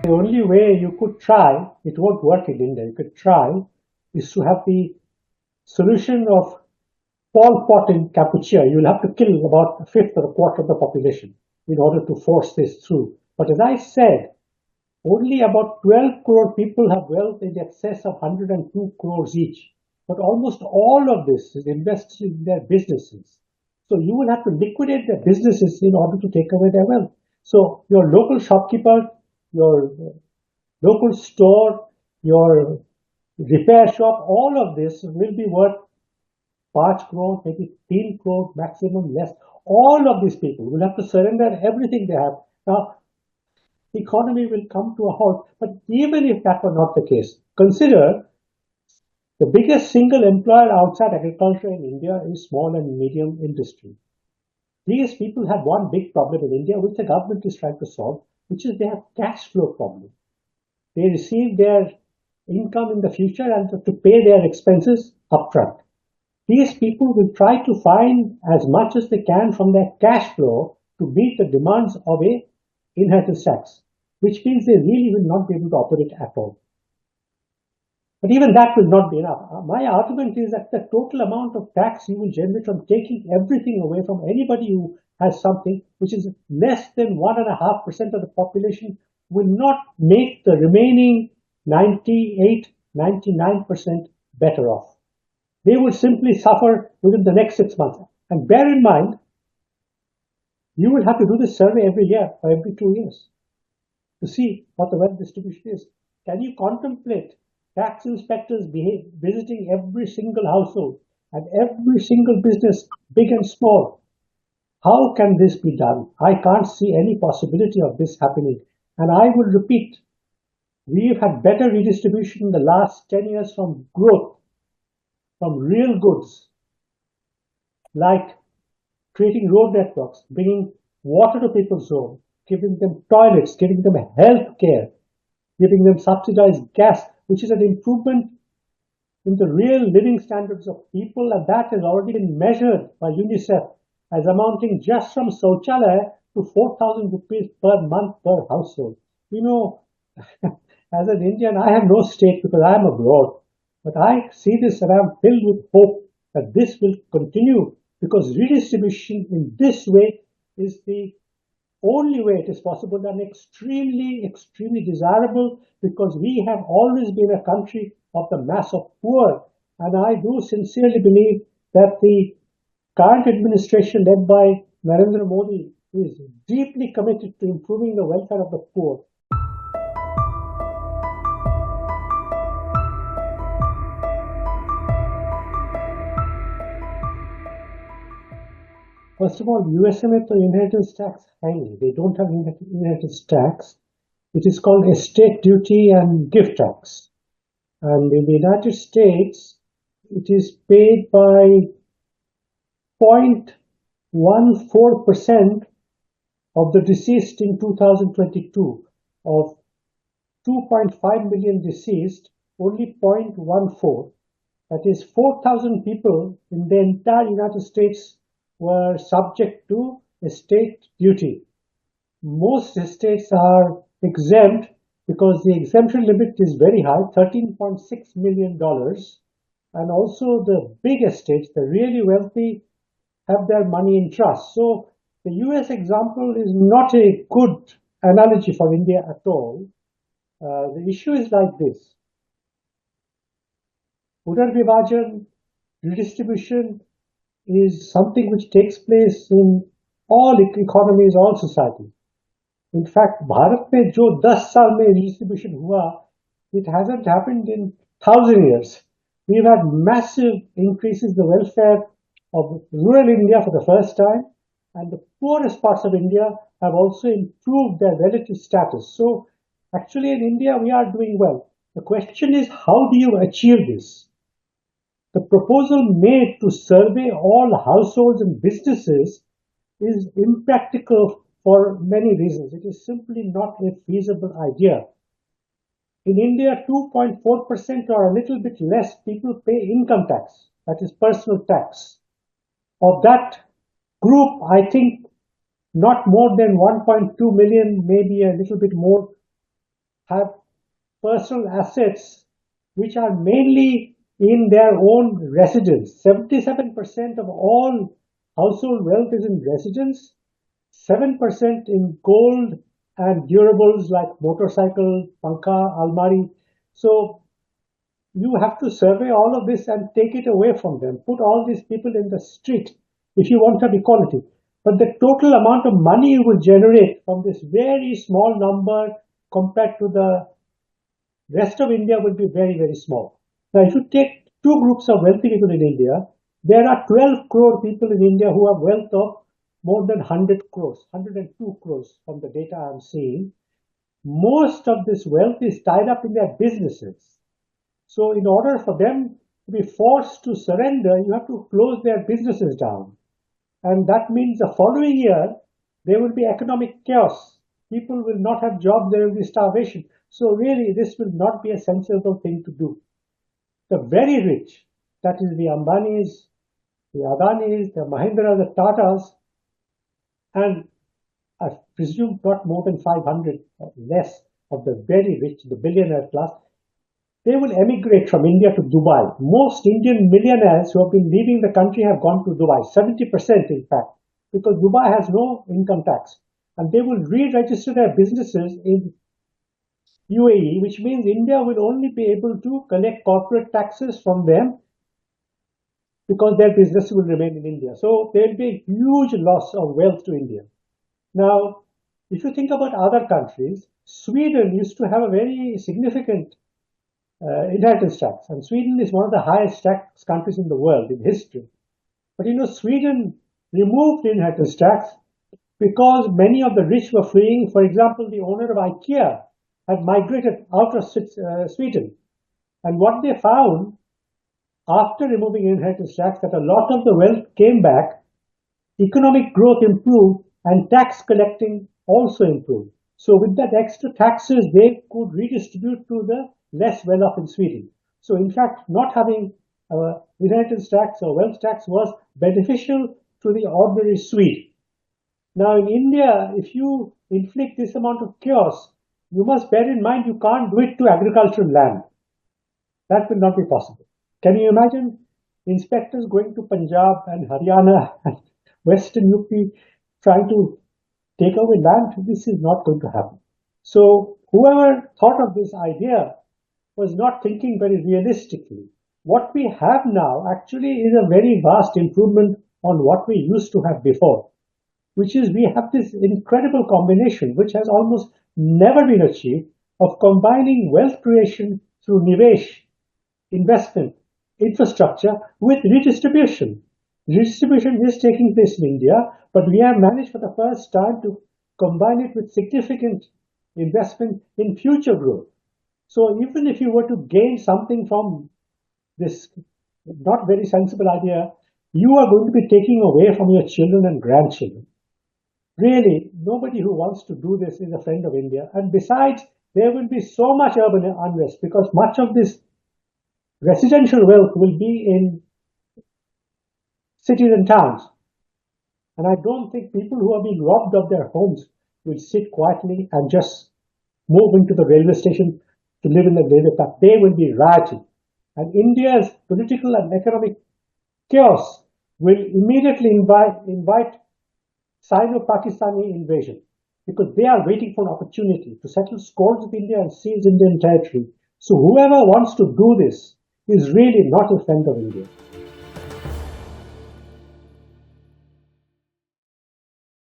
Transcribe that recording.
The only way you could try, it won't work in India, you could try, is to have the solution of Pol Pot in Kampuchea. You'll have to kill about a fifth or a quarter of the population in order to force this through. But as I said, only about 12 crore people have wealth in excess of 102 crores each. But almost all of this is invested in their businesses. So you will have to liquidate their businesses in order to take away their wealth. So your local shopkeeper, your local store, your repair shop, all of this will be worth 5 crore, maybe 3 crore, maximum less. All of these people will have to surrender everything they have. Now, the economy will come to a halt. But even if that were not the case, consider the biggest single employer outside agriculture in India is small and medium industry. These people have one big problem in India, which the government is trying to solve, which is they have cash flow problem. They receive their income in the future and to pay their expenses upfront. These people will try to find as much as they can from their cash flow to meet the demands of a inheritance tax, which means they really will not be able to operate at all. But even that will not be enough. My argument is that the total amount of tax you will generate from taking everything away from anybody who has something, which is less than 1.5% of the population, will not make the remaining 98, 99% better off. They will simply suffer within the next 6 months. And bear in mind, you will have to do this survey every year or every 2 years to see what the wealth distribution is. Can you contemplate tax inspectors visiting every single household and every single business, big and small? How can this be done? I can't see any possibility of this happening. And I will repeat, we've had better redistribution in the last 10 years from growth, from real goods, like creating road networks, bringing water to people's homes, giving them toilets, giving them health care, giving them subsidized gas, which is an improvement in the real living standards of people, and that has already been measured by UNICEF as amounting just from Shauchalaya to 4,000 rupees per month per household. You know, as an Indian, I have no stake because I am abroad, but I see this and I am filled with hope that this will continue, because redistribution in this way is the only way it is possible and extremely, extremely desirable, because we have always been a country of the mass of poor. And I do sincerely believe that the current administration led by Narendra Modi is deeply committed to improving the welfare of the poor. First of all, USA में तो inheritance tax है नहीं. They don't have inheritance tax. It is called estate duty and gift tax. And in the United States, it is paid by 0.14% of the deceased in 2022. Of 2.5 million deceased, only 0.14, that is 4,000 people in the entire United States were subject to estate duty. Most estates are exempt because the exemption limit is very high, $13.6 million. And also the big estates, the really wealthy, have their money in trust. So the US example is not a good analogy for India at all. The issue is like this. Punar Vibhajan, redistribution is something which takes place in all economies, all societies. In fact, Bharat में जो 10 साल में redistribution हुआ, it hasn't happened in 1,000 years. We've had massive increases in the welfare of rural India for the first time, and the poorest parts of India have also improved their relative status. So actually in India we are doing well. The question is, how do you achieve this? The proposal made to survey all households and businesses is impractical for many reasons. It is simply not a feasible idea. In India, 2.4% or a little bit less people pay income tax, that is personal tax. Of that group, I think not more than 1.2 million, maybe a little bit more, have personal assets which are mainly in their own residence. 77% of all household wealth is in residence, 7% in gold and durables like motorcycle, pankha, almari. So you have to survey all of this and take it away from them. Put all these people in the street if you want to have equality. But the total amount of money you will generate from this very small number compared to the rest of India will be very, very small. Now, if you take two groups of wealthy people in India, there are 12 crore people in India who have wealth of more than 100 crores, 102 crores from the data I'm seeing. Most of this wealth is tied up in their businesses. So in order for them to be forced to surrender, you have to close their businesses down. And that means the following year, there will be economic chaos. People will not have jobs, there will be starvation. So really, this will not be a sensible thing to do. The very rich, that is the Ambanis, the Adanis, the Mahindra, the Tatas, and I presume not more than 500 or less of the very rich, the billionaire class, they will emigrate from India to Dubai. Most Indian millionaires who have been leaving the country have gone to Dubai, 70% in fact, because Dubai has no income tax. And they will re-register their businesses in UAE, which means India will only be able to collect corporate taxes from them because their business will remain in India. So there will be a huge loss of wealth to India. Now, if you think about other countries, Sweden used to have a very significant inheritance tax, and Sweden is one of the highest tax countries in the world in history. But Sweden removed the inheritance tax because many of the rich were fleeing. For example, the owner of IKEA had migrated out of Sweden. And what they found after removing inheritance tax, that a lot of the wealth came back, economic growth improved, and tax collecting also improved. So with that extra taxes, they could redistribute to the less well-off in Sweden. So in fact, not having inheritance tax or wealth tax was beneficial to the ordinary Swede. Now in India, if you inflict this amount of chaos, you must bear in mind you can't do it to agricultural land. That will not be possible. Can you imagine inspectors going to Punjab and Haryana and Western UP trying to take away land? This is not going to happen. So whoever thought of this idea was not thinking very realistically. What we have now actually is a very vast improvement on what we used to have before, which is we have this incredible combination, which has almost never been achieved, of combining wealth creation through nivesh, investment, infrastructure, with redistribution. Redistribution is taking place in India, but we have managed for the first time to combine it with significant investment in future growth. So even if you were to gain something from this not very sensible idea, you are going to be taking away from your children and grandchildren. Really, nobody who wants to do this is a friend of India. And besides, there will be so much urban unrest because much of this residential wealth will be in cities and towns. And I don't think people who are being robbed of their homes will sit quietly and just move into the railway station to live in the railway path. They will be rioting. And India's political and economic chaos will immediately invite Sino-Pakistani invasion because they are waiting for an opportunity to settle scores with India and seize Indian territory. So whoever wants to do this is really not a friend of India.